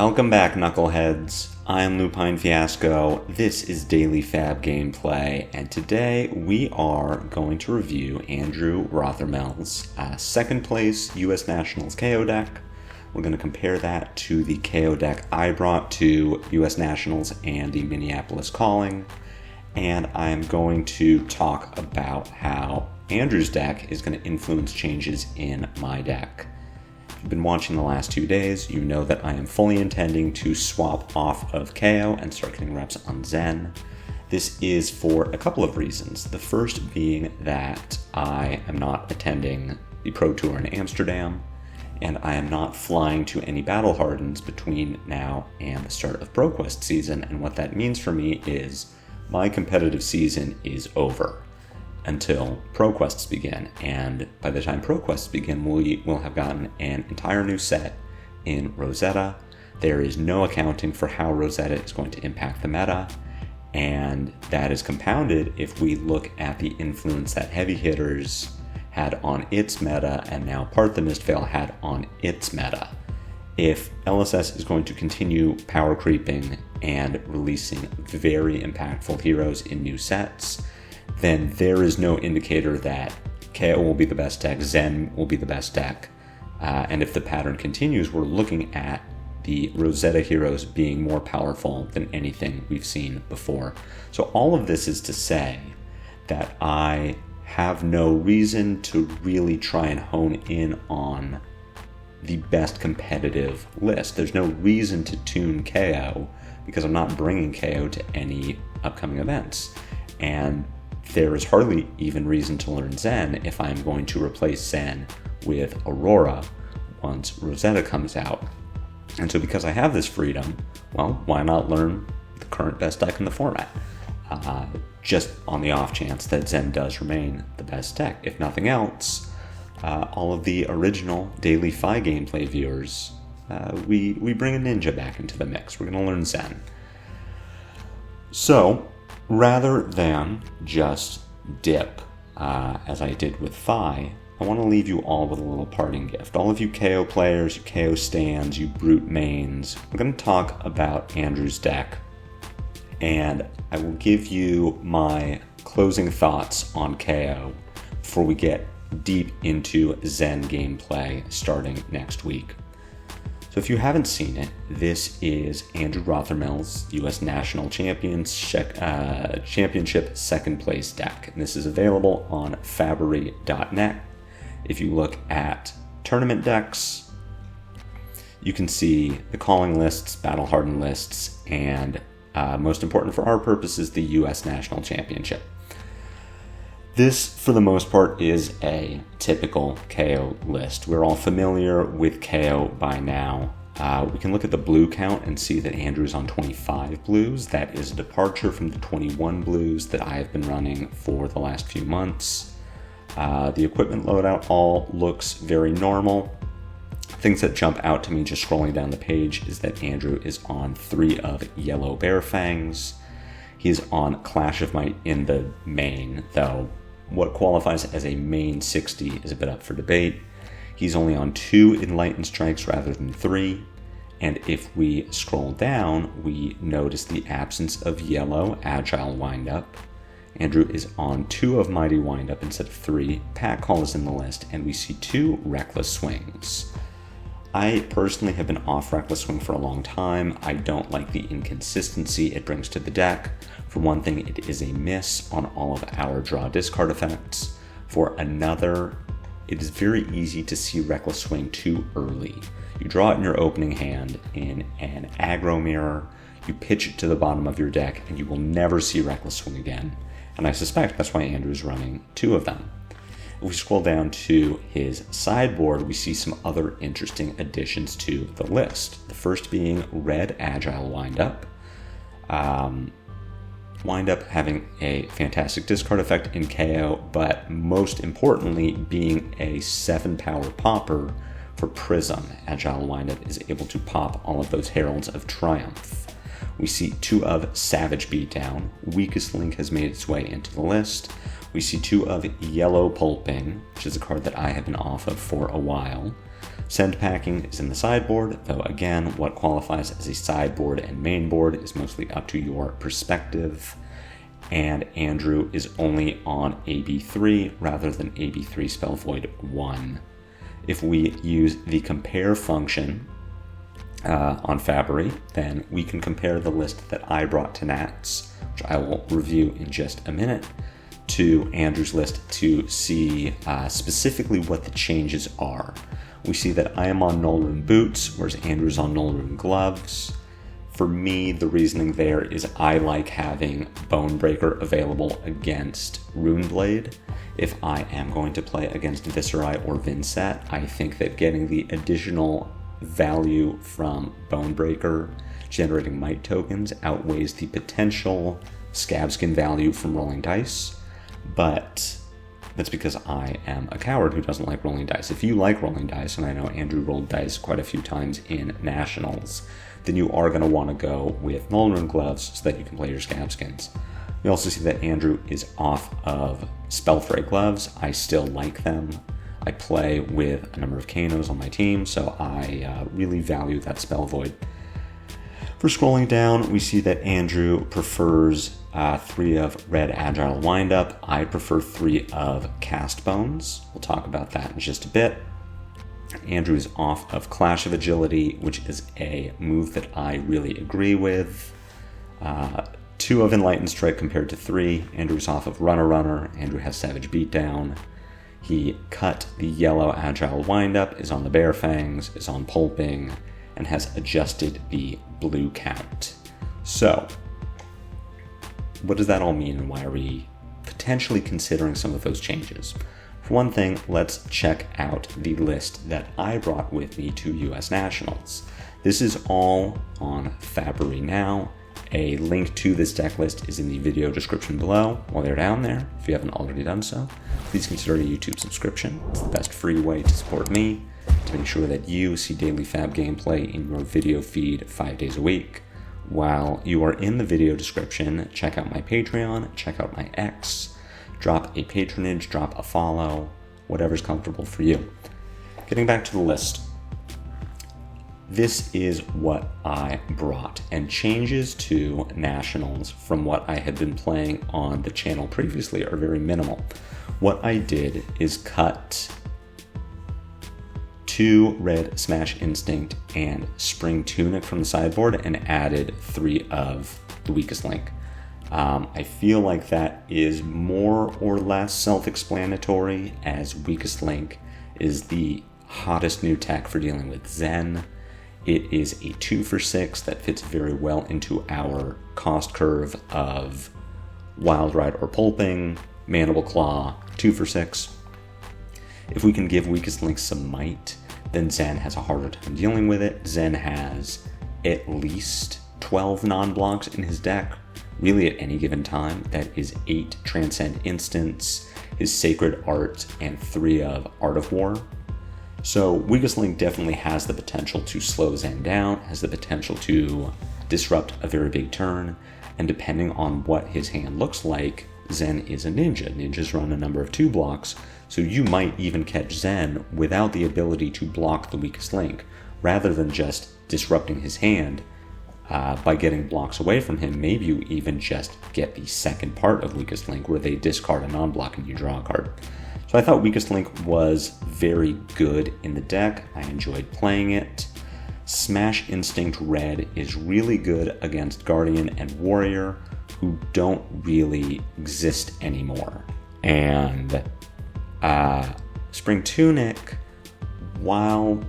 Welcome back, Knuckleheads. I'm Lupine Fiasco. This is Daily Fab Gameplay, and today we are going to review Andrew Rothermel's second place U.S. Nationals Kayo deck. We're going to compare that to the Kayo deck I brought to U.S. Nationals and the Minneapolis Calling, and I'm going to talk about how Andrew's deck is going to influence changes in my deck. If you've been watching the last 2 days, you know that I am fully intending to swap off of Kayo and start getting reps on Zen. This is for a couple of reasons. The first being that I am not attending the Pro Tour in Amsterdam, and I am not flying to any Battle Hardens between now and the start of ProQuest season, and what that means for me is my competitive season is over until ProQuests begin, and by the time ProQuests begin, we'll have gotten an entire new set in Rosetta. There is no accounting for how Rosetta is going to impact the meta, and that is compounded if we look at the influence that Heavy Hitters had on its meta, and now Part the Mistveil had on its meta. If LSS is going to continue power creeping and releasing very impactful heroes in new sets, then there is no indicator that Kayo will be the best deck, Zen will be the best deck, and if the pattern continues, we're looking at the Rosetta heroes being more powerful than anything we've seen before. So all of this is to say that I have no reason to really try and hone in on the best competitive list. There's no reason to tune Kayo because I'm not bringing Kayo to any upcoming events. And there is hardly even reason to learn Zen if I'm going to replace Zen with Aurora once Rosetta comes out. And so because I have this freedom, well, why not learn the current best deck in the format? Just on the off chance that Zen does remain the best deck. If nothing else, all of the original Daily Fi gameplay viewers, we bring a ninja back into the mix. We're going to learn Zen. So, rather than just dip, as I did with Fi, I want to leave you all with a little parting gift. All of you Kayo players, you Kayo stands, you Brute mains, we're going to talk about Andrew's deck, and I will give you my closing thoughts on Kayo before we get deep into Zen gameplay starting next week. So if you haven't seen it, this is Andrew Rothermel's U.S. National Championship second place deck. And this is available on Fabory.net. If you look at tournament decks, you can see the calling lists, battle hardened lists, and most important for our purposes, the U.S. National Championship. This, for the most part, is a typical Kayo list. We're all familiar with Kayo by now. We can look at the blue count and see that Andrew's on 25 blues. That is a departure from the 21 blues that I have been running for the last few months. The equipment loadout all looks very normal. Things that jump out to me just scrolling down the page is that Andrew is on 3 of Yellow Bear Fangs. He's on Clash of Might in the main, though what qualifies as a main 60 is a bit up for debate. He's only on 2 Enlightened Strikes rather than 3, and if we scroll down, we notice the absence of Yellow Agile Windup. Andrew is on 2 of Mighty Windup instead of 3. Pack Call is in the list, and we see 2 Reckless Swings. I personally have been off Reckless Swing for a long time. I don't like the inconsistency it brings to the deck. For one thing, it is a miss on all of our draw discard effects. For another, it is very easy to see Reckless Swing too early. You draw it in your opening hand in an aggro mirror, you pitch it to the bottom of your deck, and you will never see Reckless Swing again. And I suspect that's why Andrew's running 2 of them. If we scroll down to his sideboard, we see some other interesting additions to the list. The first being Red Agile Windup. Windup having a fantastic discard effect in Kayo, but most importantly being a 7-power popper for Prism. Agile Windup is able to pop all of those Heralds of Triumph. We see 2 of Savage Beatdown. Weakest Link has made its way into the list. We see 2 of Yellow Pulping, which is a card that I have been off of for a while. Send packing is in the sideboard, though again, what qualifies as a sideboard and main board is mostly up to your perspective. And Andrew is only on AB3 rather than AB3 Spell Void 1. If we use the compare function on Fabry, then we can compare the list that I brought to Nats, which I will review in just a minute, to Andrew's list to see specifically what the changes are. We see that I am on Null Rune Boots, whereas Andrew's on Null Rune Gloves. For me, the reasoning there is I like having Bonebreaker available against Runeblade. If I am going to play against Viserai or Vinset, I think that getting the additional value from Bonebreaker generating Might tokens outweighs the potential Scabskin value from rolling dice, but that's because I am a coward who doesn't like rolling dice. If you like rolling dice, and I know Andrew rolled dice quite a few times in Nationals, then you are going to want to go with Null Rune Gloves so that you can play your Scabskins. We also see that Andrew is off of Spellfray Gloves. I still like them. I play with a number of Kanos on my team, so I really value that Spell Void. For scrolling down, we see that Andrew prefers 3 of Red Agile Windup. I prefer 3 of Cast Bones. We'll talk about that in just a bit. Andrew is off of Clash of Agility, which is a move that I really agree with. 2 of Enlightened Strike compared to 3. Andrew's off of Runner. Andrew has Savage Beatdown. He cut the yellow Agile Windup, is on the Bear Fangs, is on Pulping, and has adjusted the blue count. So, what does that all mean, and why are we potentially considering some of those changes? For one thing, let's check out the list that I brought with me to US Nationals. This is all on Fabry now. A link to this deck list is in the video description below. While they're down there, if you haven't already done so, please consider a YouTube subscription. It's the best free way to support me, to make sure that you see daily Fab gameplay in your video feed 5 days a week. While you are in the video description, check out my Patreon, check out my X, drop a patronage, drop a follow, whatever's comfortable for you. Getting back to the list. This is what I brought, and changes to Nationals from what I had been playing on the channel previously are very minimal. What I did is cut 2 Red Smash Instinct and Spring Tunic from the sideboard and added 3 of the Weakest Link. I feel like that is more or less self-explanatory, as Weakest Link is the hottest new tech for dealing with Zen. It is a 2 for 6 that fits very well into our cost curve of Wild Ride or Pulping, Mandible Claw, 2 for 6. If we can give Weakest Link some might, then Zen has a harder time dealing with it. Zen has at least 12 non-blocks in his deck, really at any given time. That is 8 Transcend Instants, his Sacred Art, and 3 of Art of War. So Weakest Link definitely has the potential to slow Zen down, has the potential to disrupt a very big turn, and depending on what his hand looks like, Zen is a ninja. Ninjas run a number of 2 blocks, so you might even catch Zen without the ability to block the Weakest Link, rather than just disrupting his hand by getting blocks away from him. Maybe you even just get the second part of Weakest Link, where they discard a non-block and you draw a card. So I thought Weakest Link was very good in the deck. I enjoyed playing it. Smash Instinct Red is really good against Guardian and Warrior, who don't really exist anymore. And Spring Tunic, while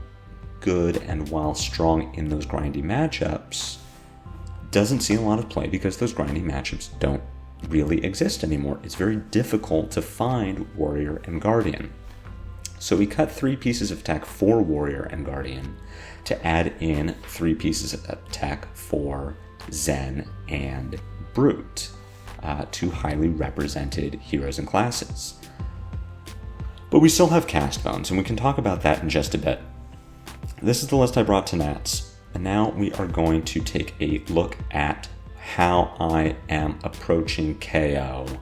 good and while strong in those grindy matchups, doesn't see a lot of play because those grindy matchups don't really exist anymore. It's very difficult to find Warrior and Guardian. So we cut 3 pieces of tech for Warrior and Guardian to add in 3 pieces of tech for Zen and Brute, 2 highly represented heroes and classes. But we still have Cast Bones, and we can talk about that in just a bit. This is the list I brought to Nats, and now we are going to take a look at how I am approaching Kayo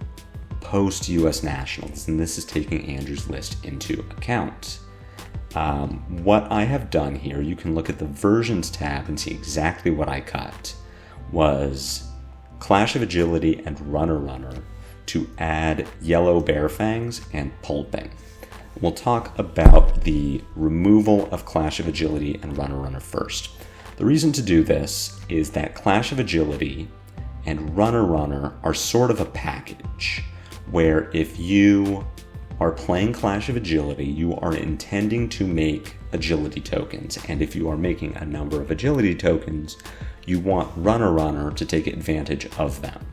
post-US Nationals, and this is taking Andrew's list into account. What I have done here, you can look at the versions tab and see exactly what I cut, was Clash of Agility and Runner to add Yellow Bearfangs and Pulping. We'll talk about the removal of Clash of Agility and Runner first. The reason to do this is that Clash of Agility and Runner are sort of a package, where if you are playing Clash of Agility, you are intending to make agility tokens, and if you are making a number of agility tokens, you want Runner to take advantage of them.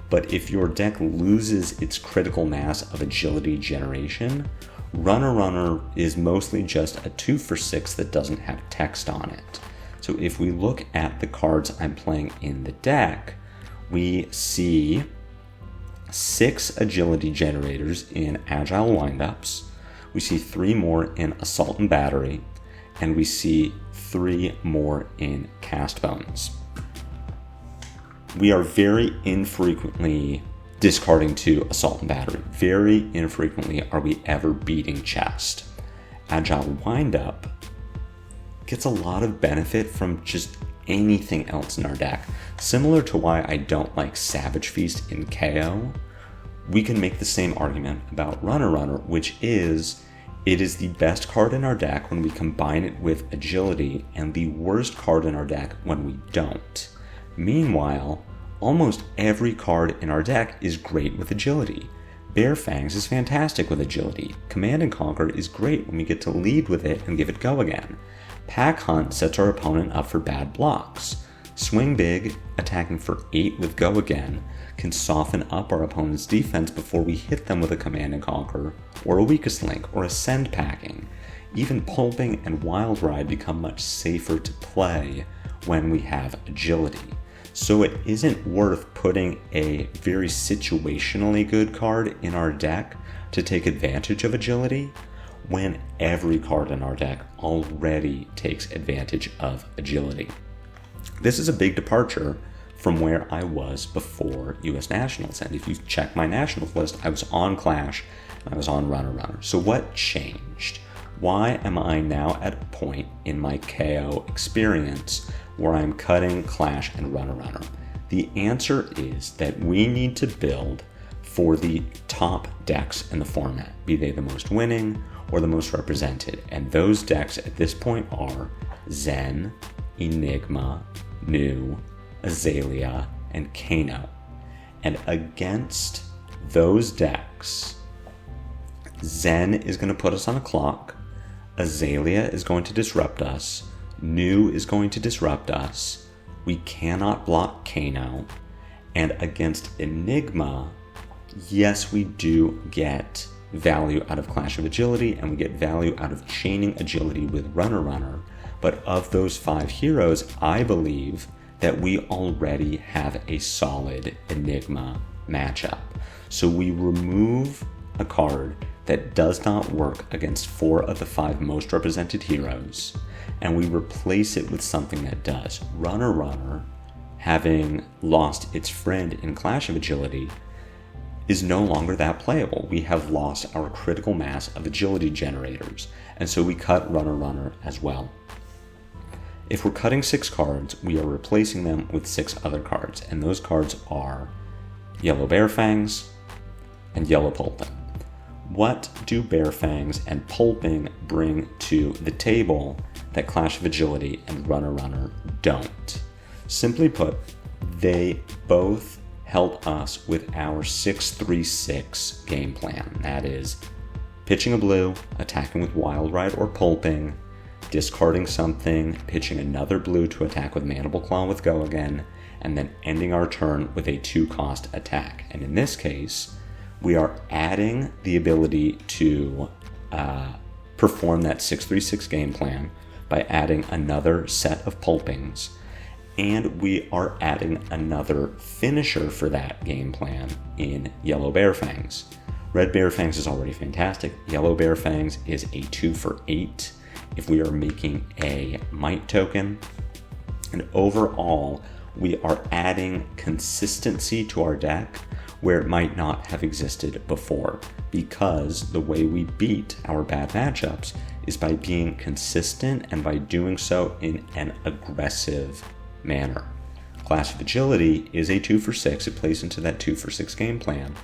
But if your deck loses its critical mass of agility generation, Runner is mostly just a 2-for-6 that doesn't have text on it. So if we look at the cards I'm playing in the deck, we see 6 agility generators in Agile Windups, we see 3 more in Assault and Battery, and we see 3 more in Cast Bones. We are very infrequently discarding to Assault and Battery. Very infrequently are we ever beating Chest. Agile Windup gets a lot of benefit from just anything else in our deck. Similar to why I don't like Savage Feast in Kayo, we can make the same argument about Runner, which is it is the best card in our deck when we combine it with Agility, and the worst card in our deck when we don't. Meanwhile, almost every card in our deck is great with Agility. Bearfangs is fantastic with Agility. Command & Conquer is great when we get to lead with it and give it go again. Pack Hunt sets our opponent up for bad blocks. Swing Big, attacking for 8 with go again, can soften up our opponent's defense before we hit them with a Command & Conquer, or a Weakest Link, or a Send Packing. Even Pulping and Wild Ride become much safer to play when we have Agility. So it isn't worth putting a very situationally good card in our deck to take advantage of Agility when every card in our deck already takes advantage of Agility. This is a big departure from where I was before US Nationals, and if you check my Nationals list, I was on Clash and I was on Runner. So what changed? Why am I now at a point in my KO experience where I'm cutting Clash and Runner? The answer is that we need to build for the top decks in the format, be they the most winning or the most represented. And those decks at this point are Zen, Enigma, New, Azalea, and Kano. And against those decks, Zen is going to put us on a clock, Azalea is going to disrupt us, New is going to disrupt us, we cannot block Kano, and against Enigma, yes, we do get value out of Clash of Agility, and we get value out of chaining Agility with Runner, but of those 5 heroes, I believe that we already have a solid Enigma matchup. So we remove a card that does not work against 4 of the 5 most represented heroes, and we replace it with something that does. Runner, having lost its friend in Clash of Agility, is no longer that playable. We have lost our critical mass of agility generators, and so we cut Runner as well. If we're cutting 6 cards, we are replacing them with 6 other cards, and those cards are Yellow Bearfangs and Yellow Pulping. What do Bearfangs and Pulping bring to the table that Clash of Agility and Runner don't? Simply put, they both help us with our 6-3-6 game plan. That is, pitching a blue, attacking with Wild Ride or Pulping, discarding something, pitching another blue to attack with Mandible Claw with Go Again, and then ending our turn with a 2-cost attack. And in this case, we are adding the ability to perform that 6-3-6 game plan by adding another set of Pulpings, and we are adding another finisher for that game plan in Yellow Bearfangs. Red Bearfangs is already fantastic. Yellow Bearfangs is a 2-for-8 if we are making a Might token. And overall, we are adding consistency to our deck where it might not have existed before, because the way we beat our bad matchups is by being consistent and by doing so in an aggressive manner. Clash of Agility is a 2 for 6. It plays into that 2 for 6 game plan,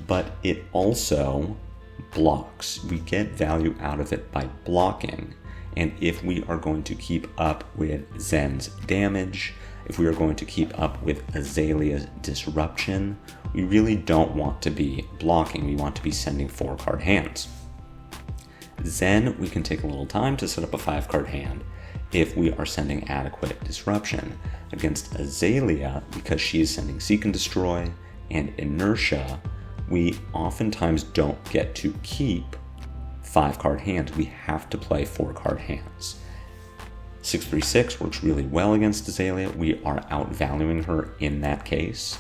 but it also blocks. We get value out of it by blocking. And if we are going to keep up with Zen's damage, if we are going to keep up with Azalea's disruption, we really don't want to be blocking. We want to be sending 4-card hands. Zen, we can take a little time to set up a 5-card hand if we are sending adequate disruption. Against Azalea, because she is sending Seek and Destroy and Inertia, we oftentimes don't get to keep 5-card hands. We have to play 4-card hands. 636 works really well against Azalea. We are outvaluing her in that case.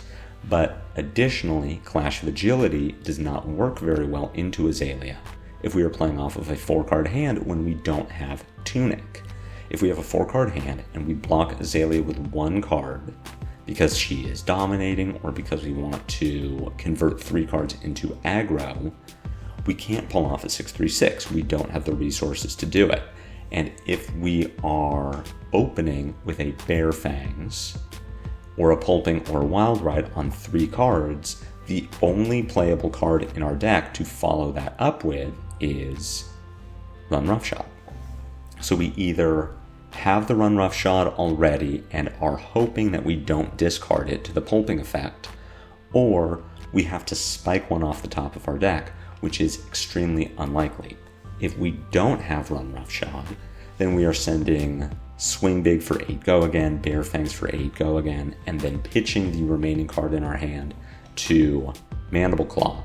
But additionally, Clash of Agility does not work very well into Azalea if we are playing off of a 4-card hand when we don't have Tunic. If we have a 4-card hand and we block Azalea with 1 card because she is dominating or because we want to convert 3 cards into aggro, we can't pull off a 636. We don't have the resources to do it. And if we are opening with a Bare Fangs or a Pulping or a Wild Ride on 3 cards, the only playable card in our deck to follow that up with is Run Roughshod. So we either have the Run Roughshod already and are hoping that we don't discard it to the Pulping effect, or we have to spike one off the top of our deck, which is extremely unlikely. If we don't have Run Roughshod, then we are sending Swing Big for 8 go again, Bare Fangs for 8 go again, and then pitching the remaining card in our hand to Mandible Claw.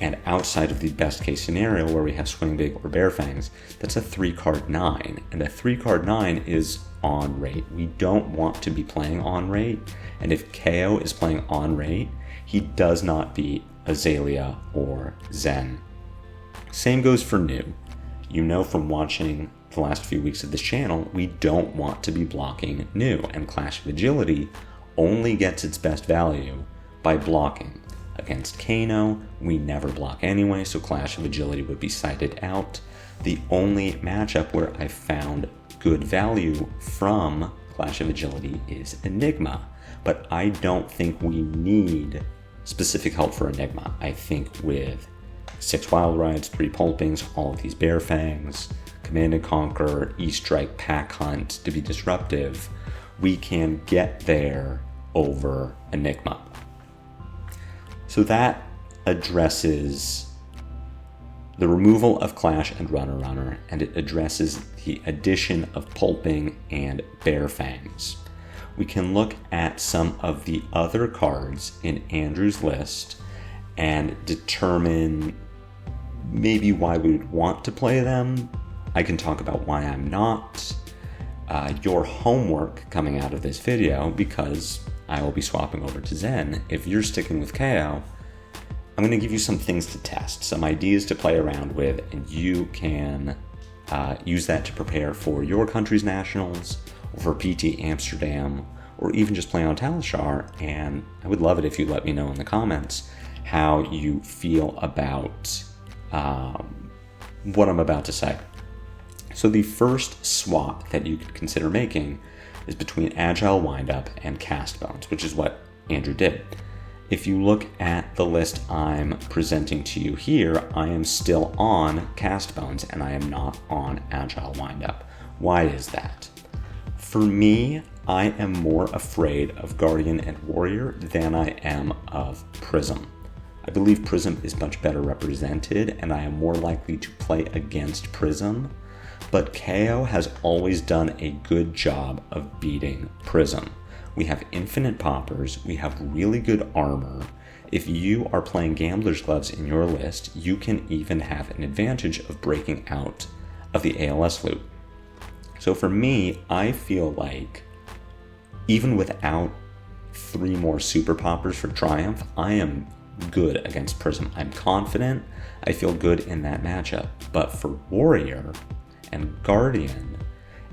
And outside of the best case scenario where we have Swing Big or Bare Fangs, that's a 3-card 9. And a 3-card 9 is on rate. We don't want to be playing on rate. And if Kayo is playing on rate, he does not beat Azalea or Zen. Same goes for New. You know from watching the last few weeks of this channel, we don't want to be blocking New, and Clash of Agility only gets its best value by blocking. Against Kano, we never block anyway, so Clash of Agility would be cited out. The only matchup where I found good value from Clash of Agility is Enigma, but I don't think we need specific help for Enigma. I think with 6 Wild Rides, 3 Pulpings, all of these Bare Fangs, Command and Conquer, E-Strike, Pack Hunt to be disruptive, we can get there over Enigma. So that addresses the removal of Clash and Runner, and it addresses the addition of Pulping and Bare Fangs. We can look at some of the other cards in Andrew's list and determine maybe why we would want to play them. I can talk about why I'm not. Your homework coming out of this video, because I will be swapping over to Zen. If you're sticking with Kayo, I'm going to give you some things to test, some ideas to play around with, and you can use that to prepare for your country's nationals, or for PT Amsterdam, or even just play on Talishar. And I would love it if you let me know in the comments how you feel about what I'm about to say. So the first swap that you could consider making is between Agile Windup and Cast Bones, which is what Andrew did. If you look at the list I'm presenting to you here, I am still on Cast Bones and I am not on Agile Windup. Why is that? For me, I am more afraid of Guardian and Warrior than I am of Prism. I believe Prism is much better represented and I am more likely to play against Prism, but Kayo has always done a good job of beating Prism. We have infinite poppers, we have really good armor. If you are playing Gambler's Gloves in your list, you can even have an advantage of breaking out of the ALS loop. So for me, I feel like even without 3 more super poppers for Triumph, I am good against Prism. I'm confident, I feel good in that matchup. But for Warrior and Guardian,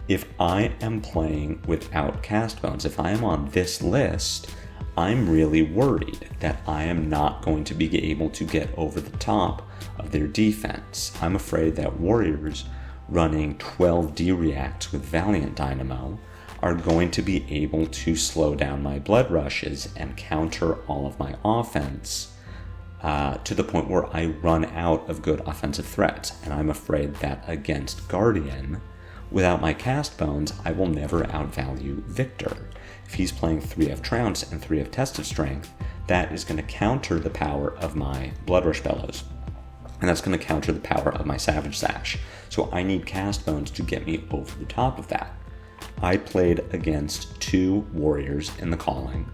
if I am playing without Cast Bones, if I am on this list, I'm really worried that I am not going to be able to get over the top of their defense. I'm afraid that Warriors running 12D reacts with Valiant Dynamo are going to be able to slow down my blood rushes and counter all of my offense to the point where I run out of good offensive threats. And I'm afraid that against Guardian, without my cast bones, I will never outvalue Victor. If he's playing 3F Trounce and 3F Test of Strength, that is going to counter the power of my Blood Rush Bellows. And that's going to counter the power of my Savage Sash. So I need cast bones to get me over the top of that. I played against 2 warriors in the Calling,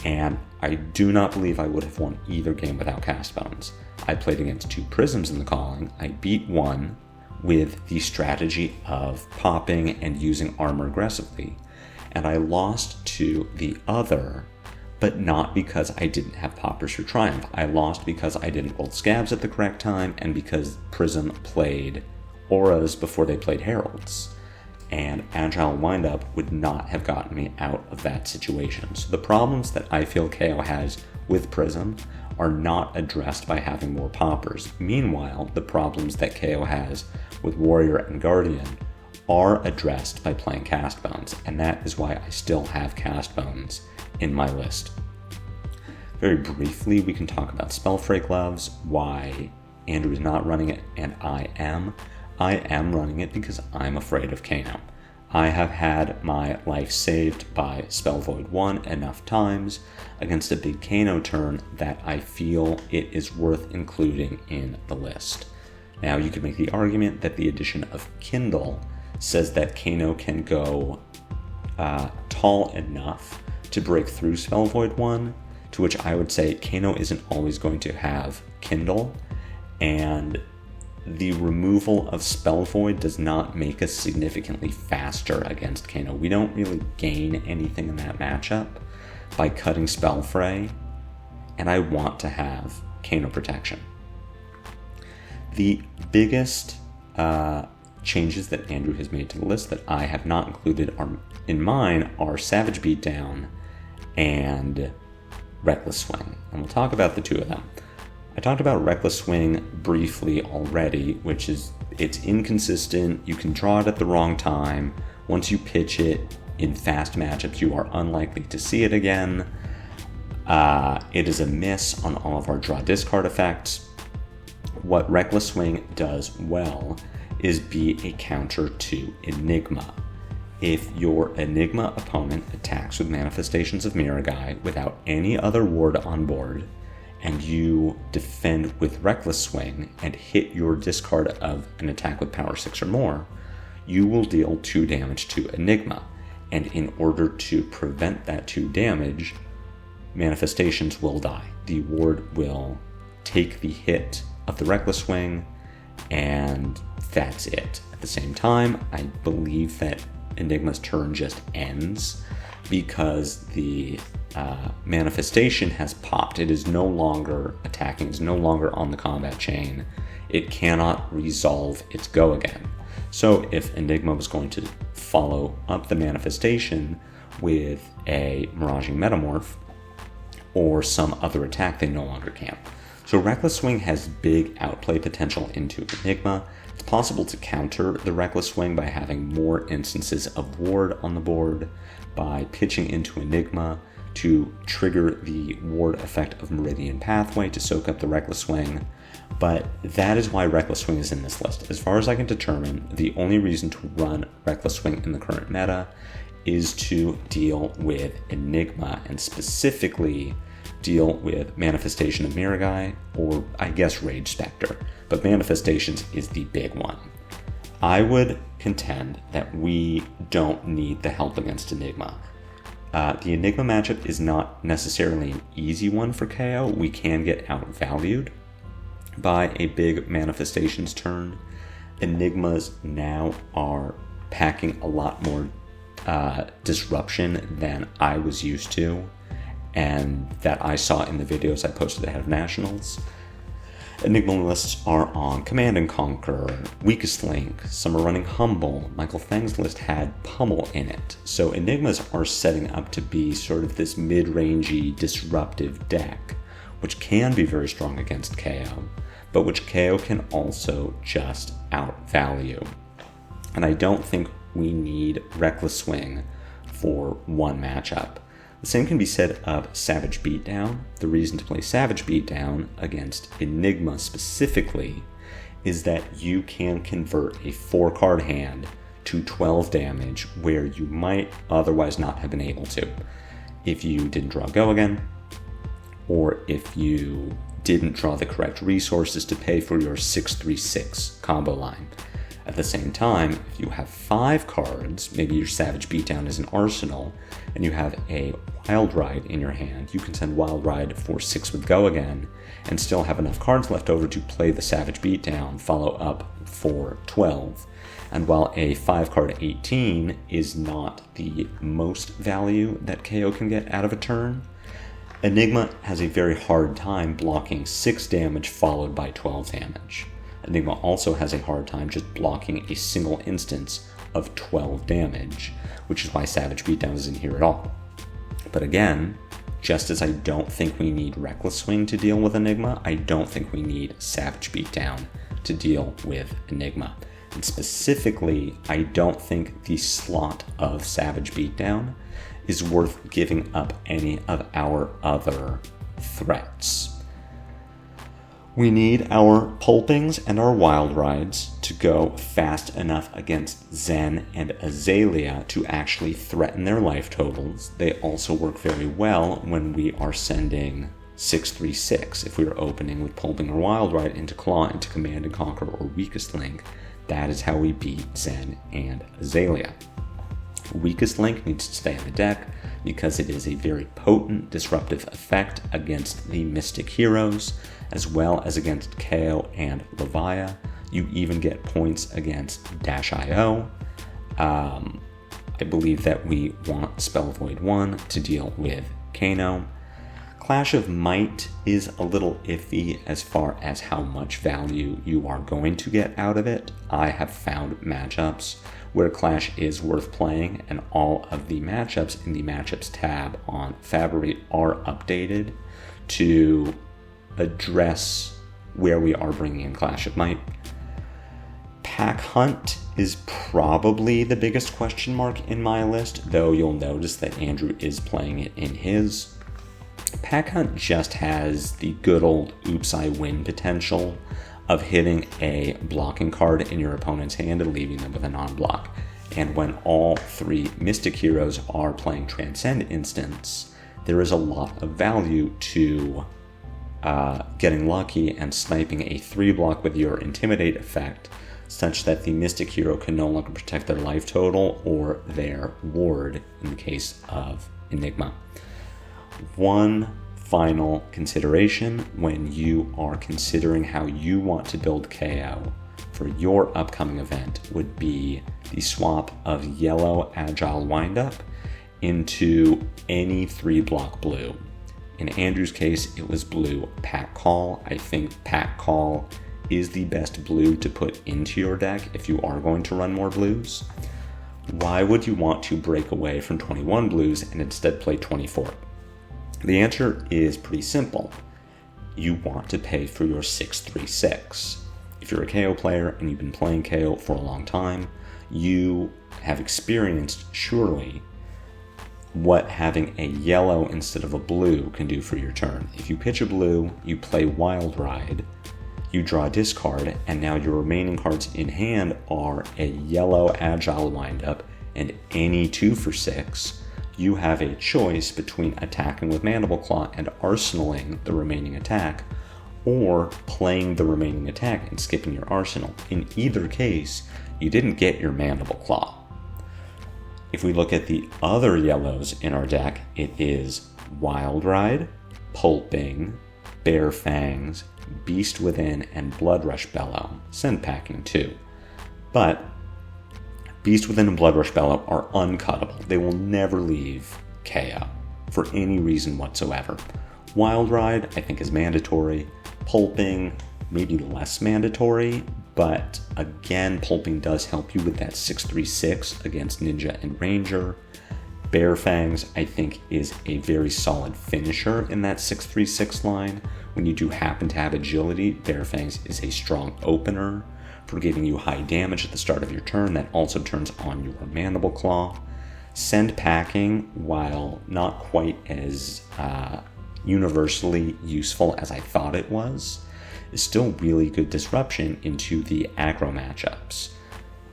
and I do not believe I would have won either game without cast bones. I played against 2 prisms in the Calling. I beat one with the strategy of popping and using armor aggressively, and I lost to the other, but not because I didn't have poppers for Triumph. I lost because I didn't roll scabs at the correct time, and because Prism played auras before they played heralds. And Agile Windup would not have gotten me out of that situation. So the problems that I feel Kayo has with Prism are not addressed by having more poppers. Meanwhile, the problems that Kayo has with Warrior and Guardian are addressed by playing Cast Bones, and that is why I still have Cast Bones in my list. Very briefly, we can talk about Spellfray Gloves, why Andrew is not running it and I am. I am running it because I'm afraid of Kano. I have had my life saved by Spell Void 1 enough times against a big Kano turn that I feel it is worth including in the list. Now, you could make the argument that the addition of Kindle says that Kano can go tall enough to break through Spell Void 1, to which I would say Kano isn't always going to have Kindle, and the removal of Spell Void does not make us significantly faster against Kano. We don't really gain anything in that matchup by cutting Spellfray, and I want to have Kano protection. The biggest changes that Andrew has made to the list that I have not included in mine are Savage Beatdown and Reckless Swing, and we'll talk about the 2 of them. I talked about Reckless Swing briefly already, which is, it's inconsistent, you can draw it at the wrong time. Once you pitch it in fast matchups, you are unlikely to see it again. It is a miss on all of our draw discard effects. What Reckless Swing does well is be a counter to Enigma. If your Enigma opponent attacks with Manifestations of Miragai without any other ward on board, and you defend with Reckless Swing and hit your discard of an attack with power 6 or more, you will deal 2 damage to Enigma. And in order to prevent that 2 damage, Manifestations will die. The ward will take the hit of the Reckless Swing, and that's it. At the same time, I believe that Enigma's turn just ends because the manifestation has popped. It is no longer attacking, it's no longer on the combat chain. It cannot resolve its go again. So if Enigma was going to follow up the manifestation with a Miraging Metamorph or some other attack, they no longer can. So Reckless Swing has big outplay potential into Enigma. It's possible to counter the Reckless Swing by having more instances of ward on the board, by pitching into Enigma to trigger the ward effect of Meridian Pathway to soak up the Reckless Swing. But that is why Reckless Swing is in this list. As far as I can determine, the only reason to run Reckless Swing in the current meta is to deal with Enigma, and specifically deal with Manifestation of Miragai, or I guess Rage Spectre, but Manifestations is the big one. I would contend that we don't need the help against Enigma. The Enigma matchup is not necessarily an easy one for KO. We can get outvalued by a big Manifestations turn. Enigmas now are packing a lot more disruption than I was used to, and that I saw in the videos I posted ahead of Nationals. Enigma lists are on Command and Conquer, Weakest Link, some are running Humble, Michael Fang's list had Pummel in it. So Enigmas are setting up to be sort of this mid-rangey, disruptive deck, which can be very strong against KO, but which KO can also just outvalue. And I don't think we need Reckless Swing for one matchup. The same can be said of Savage Beatdown. The reason to play Savage Beatdown against Enigma specifically is that you can convert a 4-card hand to 12 damage where you might otherwise not have been able to. If you didn't draw Go Again, or if you didn't draw the correct resources to pay for your 6-3-6 combo line. At the same time, if you have 5 cards, maybe your Savage Beatdown is an arsenal, and you have a Wild Ride in your hand, you can send Wild Ride for 6 with Go Again, and still have enough cards left over to play the Savage Beatdown, follow up for 12. And while a 5-card 18 is not the most value that Kayo can get out of a turn, Enigma has a very hard time blocking 6 damage followed by 12 damage. Enigma also has a hard time just blocking a single instance of 12 damage, which is why Savage Beatdown isn't here at all. But again, just as I don't think we need Reckless Swing to deal with Enigma, I don't think we need Savage Beatdown to deal with Enigma. And specifically, I don't think the slot of Savage Beatdown is worth giving up any of our other threats. We need our Pulpings and our Wild Rides to go fast enough against Zen and Azalea to actually threaten their life totals. They also work very well when we are sending 6-3-6. If we are opening with Pulping or Wild Ride into Claw, into Command and Conquer or Weakest Link, that is how we beat Zen and Azalea. Weakest Link needs to stay in the deck because it is a very potent disruptive effect against the Mystic Heroes, as well as against Kayo and Levia. You even get points against Dash.io. I believe that we want Spell Void 1 to deal with Kano. Clash of Might is a little iffy as far as how much value you are going to get out of it. I have found matchups where Clash is worth playing, and all of the matchups in the Matchups tab on Favorite are updated to address where we are bringing in Clash of Might. Pack Hunt is probably the biggest question mark in my list, though you'll notice that Andrew is playing it in his. Pack Hunt just has the good old oops I win potential of hitting a blocking card in your opponent's hand and leaving them with a non-block. And when all 3 Mystic Heroes are playing Transcend Instants, there is a lot of value to getting lucky and sniping a 3-block with your Intimidate effect, such that the Mystic Hero can no longer protect their life total or their ward in the case of Enigma. One final consideration when you are considering how you want to build KO for your upcoming event would be the swap of yellow Agile Windup into any 3-block blue. In Andrew's case, it was blue Pack Call. I think Pack Call is the best blue to put into your deck if you are going to run more blues. Why would you want to break away from 21 blues and instead play 24? The answer is pretty simple. You want to pay for your 6-3-6. If you're a KO player and you've been playing KO for a long time, you have experienced, surely, what having a yellow instead of a blue can do for your turn. If you pitch a blue, you play Wild Ride, you draw a discard, and now your remaining cards in hand are a yellow Agile Windup and any 2-for-6. You have a choice between attacking with Mandible Claw and arsenaling the remaining attack, or playing the remaining attack and skipping your arsenal. In either case, you didn't get your Mandible Claw. If we look at the other yellows in our deck, it is Wild Ride, Pulping, Bare Fangs, Beast Within, and Blood Rush Bellow. Send packing too. But Beast Within and Blood Rush Bellow are uncuttable. They will never leave KO for any reason whatsoever. Wild Ride, I think, is mandatory. Pulping, maybe less mandatory, but again, Pulping does help you with that 6-3-6 against Ninja and Ranger. Bare Fangs, I think, is a very solid finisher in that 6-3-6 line. When you do happen to have agility, Bare Fangs is a strong opener for giving you high damage at the start of your turn that also turns on your Mandible Claw. Send Packing, while not quite as universally useful as I thought it was, is still really good disruption into the aggro matchups.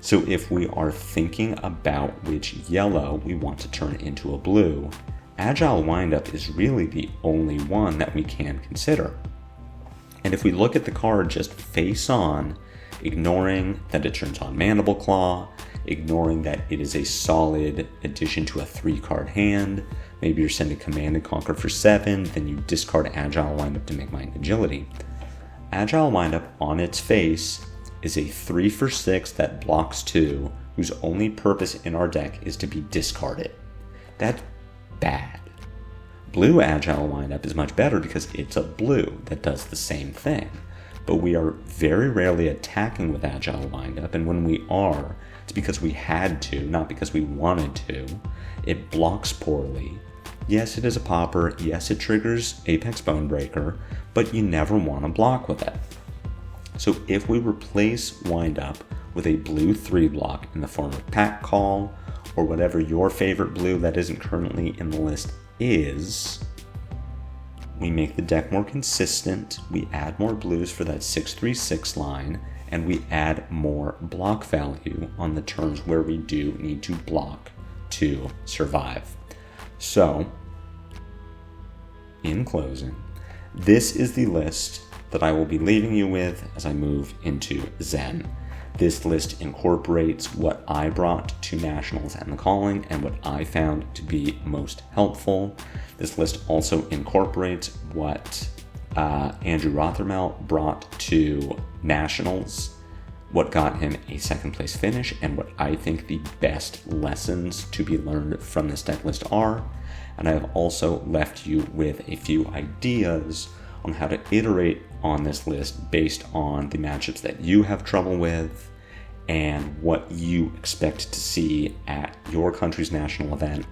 So if we are thinking about which yellow we want to turn into a blue, Agile Windup is really the only one that we can consider. And if we look at the card just face on, ignoring that it turns on Mandible Claw, ignoring that it is a solid addition to a 3-card hand, maybe you're sending Command and Conquer for 7, then you discard Agile Windup to make Mind Agility. Agile Windup on its face is a 3 for 6 that blocks 2, whose only purpose in our deck is to be discarded. That's bad. Blue Agile Windup is much better because it's a blue that does the same thing. But we are very rarely attacking with Agile Windup, and when we are, it's because we had to, not because we wanted to. It blocks poorly. Yes, it is a popper. Yes, it triggers Apex Bonebreaker, but you never want to block with it. So if we replace Windup with a blue 3-block in the form of Pack Call, or whatever your favorite blue that isn't currently in the list is, we make the deck more consistent, we add more blues for that 6/3/6 line, and we add more block value on the turns where we do need to block to survive. So, in closing, this is the list that I will be leaving you with as I move into Zen. This list incorporates what I brought to Nationals and the Calling and what I found to be most helpful. This list also incorporates what Andrew Rothermel brought to Nationals, what got him a 2nd place finish, and what I think the best lessons to be learned from this deck list are. And I have also left you with a few ideas on how to iterate on this list based on the matchups that you have trouble with and what you expect to see at your country's national event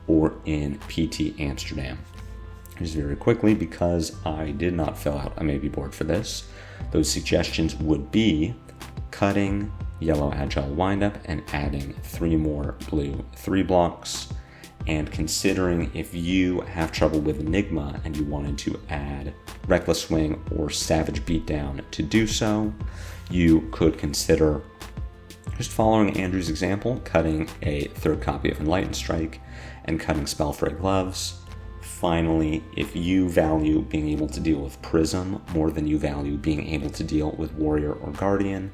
or in PT Amsterdam. Just very quickly, because I did not fill out a maybe board for this, those suggestions would be cutting yellow Agile Windup and adding 3 more blue 3-blocks, and considering if you have trouble with Enigma and you wanted to add Reckless Swing or Savage Beatdown to do so, you could consider just following Andrew's example, cutting a 3rd copy of Enlightened Strike and cutting Spellfray Gloves. Finally, if you value being able to deal with Prism more than you value being able to deal with Warrior or Guardian,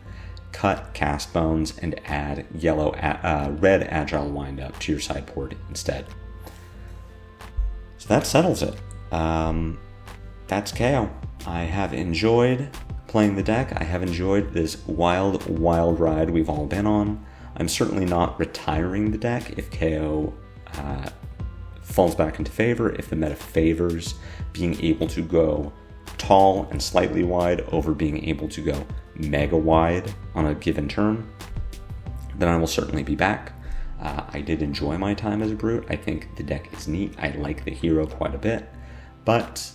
cut Cast Bones and add red Agile Windup to your sideboard instead. So that settles it. That's Kayo. I have enjoyed playing the deck. I have enjoyed this wild ride we've all been on. I'm certainly not retiring the deck if Kayo falls back into favor, if the meta favors being able to go tall and slightly wide over being able to go mega wide on a given turn, then I will certainly be back. I did enjoy my time as a brute. I think the deck is neat. I like the hero quite a bit, but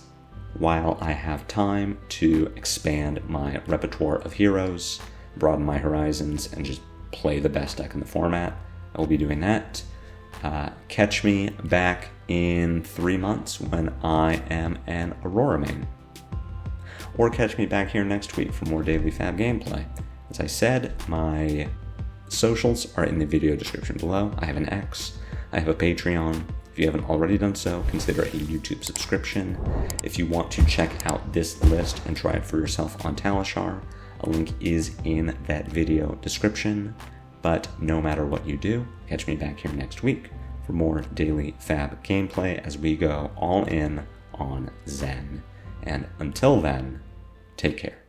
while I have time to expand my repertoire of heroes, broaden my horizons, and just play the best deck in the format, I will be doing that. Catch me back in 3 months when I am an Aurora main. Or catch me back here next week for more daily Fab gameplay. As I said, my socials are in the video description below. I have an X, I have a Patreon. If you haven't already done so, consider a YouTube subscription. If you want to check out this list and try it for yourself on Talishar, a link is in that video description. But no matter what you do, catch me back here next week for more daily Fab gameplay as we go all in on Zen. And until then, take care.